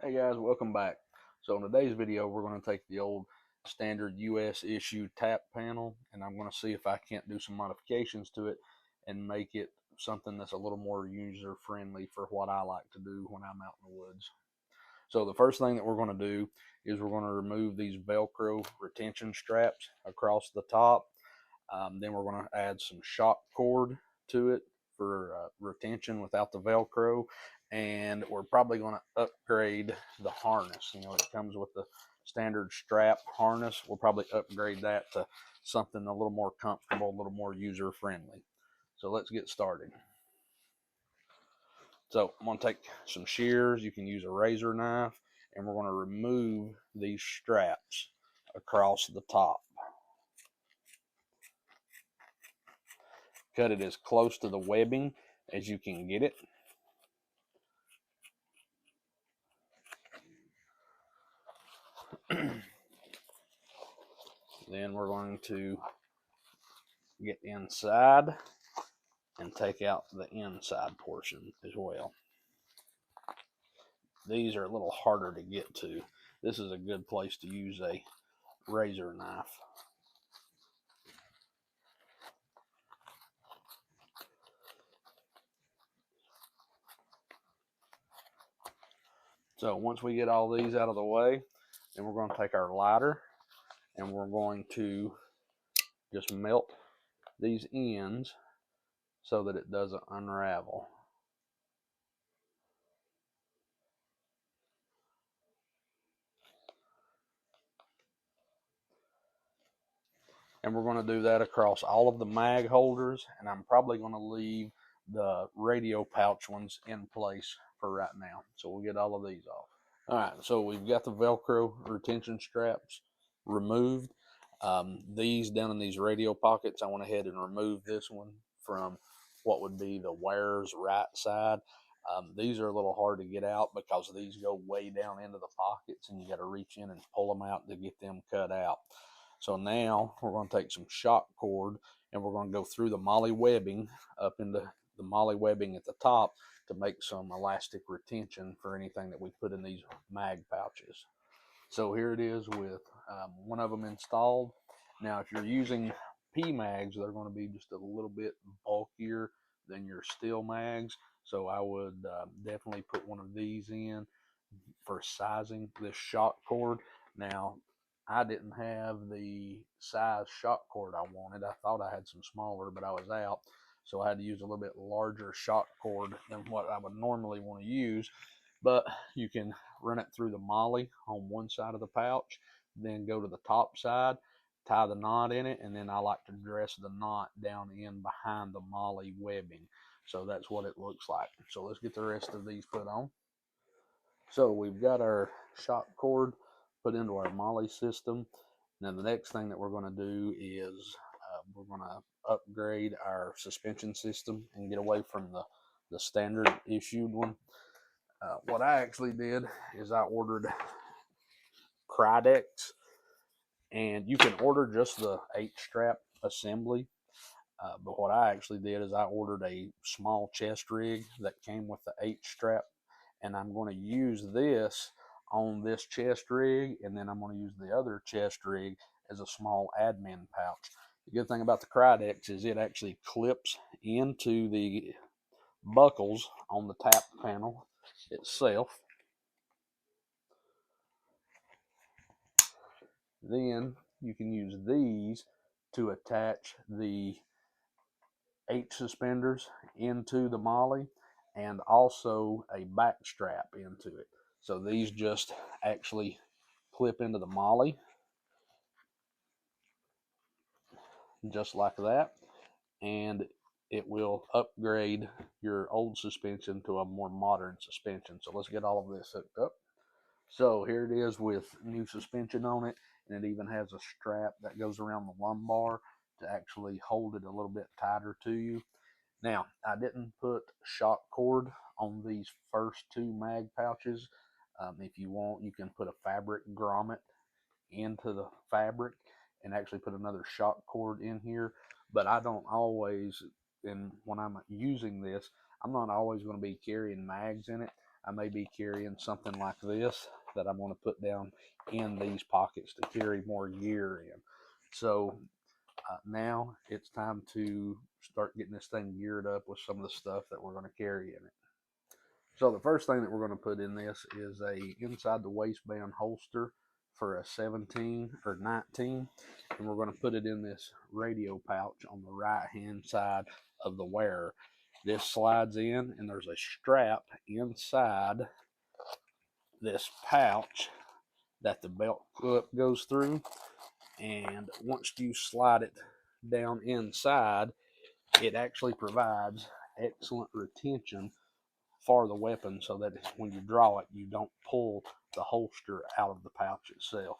Hey guys, welcome back. So in today's video, we're going to take the old standard US issue tap panel and I'm going to see if I can't do some modifications to it and make it something that's a little more user friendly for what I like to do when I'm out in the woods. So the first thing that we're going to do is we're going to remove these velcro retention straps across the top. Then we're going to add some shock cord to it for retention without the velcro, and we're probably going to upgrade the harness. It comes with the standard strap harness. We'll probably upgrade that to something a little more comfortable, a little more user friendly. So let's get started. So I'm going to take some shears. You can use a razor knife, and we're going to remove these straps across the top. Cut it as close to the webbing as you can get it. Then we're going to get inside and take out the inside portion as well. These are a little harder to get to. This is a good place to use a razor knife. So once we get all these out of the way, then we're going to take our lighter and we're going to just melt these ends so that it doesn't unravel. And we're going to do that across all of the mag holders, and I'm probably going to leave the radio pouch ones in place for right now. So we'll get all of these off. All right, so we've got the Velcro retention straps removed. These down in these radio pockets, I went ahead and removed this one from what would be the wearer's right side. These are a little hard to get out because these go way down into the pockets and you got to reach in and pull them out to get them cut out. So now we're going to take some shock cord and we're going to go through the molly webbing up into the molly webbing at the top to make some elastic retention for anything that we put in these mag pouches. So here it is with one of them installed. Now if you're using P mags, they're going to be just a little bit bulkier than your steel mags. So I would definitely put one of these in for sizing this shock cord. Now I didn't have the size shock cord I wanted. I thought I had some smaller, but I was out. So I had to use a little bit larger shock cord than what I would normally want to use. But you can run it through the molly on one side of the pouch, then go to the top side, tie the knot in it, and then I like to dress the knot down in behind the molly webbing. So that's what it looks like. So let's get the rest of these put on. So we've got our shock cord put into our molly system. Now the next thing that we're going to do is we're going to upgrade our suspension system and get away from the standard issued one. What I actually did is I ordered Cridex, and you can order just the 8-strap assembly. But what I actually did is I ordered a small chest rig that came with the 8-strap, and I'm going to use this on this chest rig, and then I'm going to use the other chest rig as a small admin pouch. The good thing about the Cridex is it actually clips into the buckles on the tap panel itself. Then you can use these to attach the 8 suspenders into the molly and also a back strap into it. So these just actually clip into the molly just like that, and it will upgrade your old suspension to a more modern suspension. So let's get all of this hooked up. So here it is with new suspension on it, and it even has a strap that goes around the lumbar to actually hold it a little bit tighter to you. Now, I didn't put shock cord on these first 2 mag pouches. If you want, you can put a fabric grommet into the fabric and actually put another shock cord in here. But I don't always, and when I'm using this, I'm not always going to be carrying mags in it. I may be carrying something like this that I'm going to put down in these pockets to carry more gear in. So now it's time to start getting this thing geared up with some of the stuff that we're going to carry in it. So the first thing that we're going to put in this is a inside the waistband holster for a 17 or 19, and we're going to put it in this radio pouch on the right hand side of the wearer. This slides in, and there's a strap inside this pouch that the belt clip goes through, and once you slide it down inside, it actually provides excellent retention for the weapon, so that when you draw it, you don't pull the holster out of the pouch itself.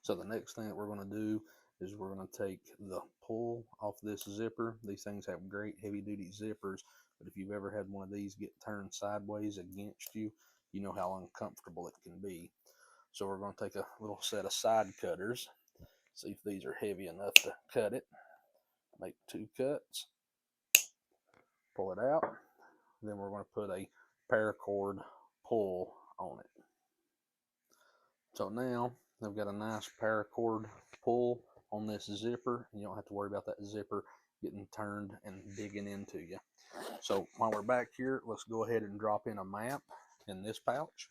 So the next thing that we're going to do is we're going to take the pull off this zipper. These things have great heavy duty zippers, but if you've ever had one of these get turned sideways against you, you know how uncomfortable it can be. So we're going to take a little set of side cutters, see if these are heavy enough to cut it. Make 2 cuts, pull it out. Then we're going to put a paracord pull on it. So now I've got a nice paracord pull on this zipper, and you don't have to worry about that zipper getting turned and digging into you. So while we're back here, let's go ahead and drop in a map in this pouch.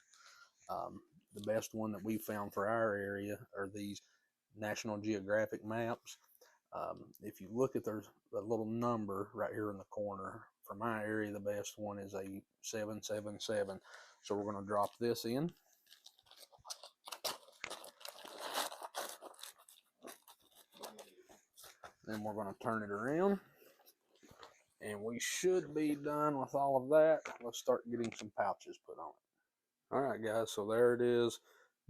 The best one that we found for our area are these National Geographic maps. If you look at, there's a little number right here in the corner. For my area, the best one is a 777. So we're going to drop this in. Then we're going to turn it around. And we should be done with all of that. Let's start getting some pouches put on it. All right, guys, so there it is,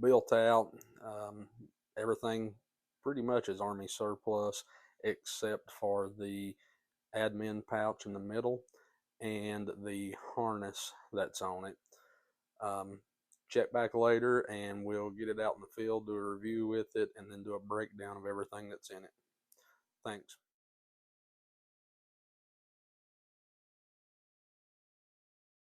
built out. Everything pretty much is Army surplus, except for the admin pouch in the middle and the harness that's on it. Check back later and we'll get it out in the field, do a review with it, and then do a breakdown of everything that's in it. Thanks.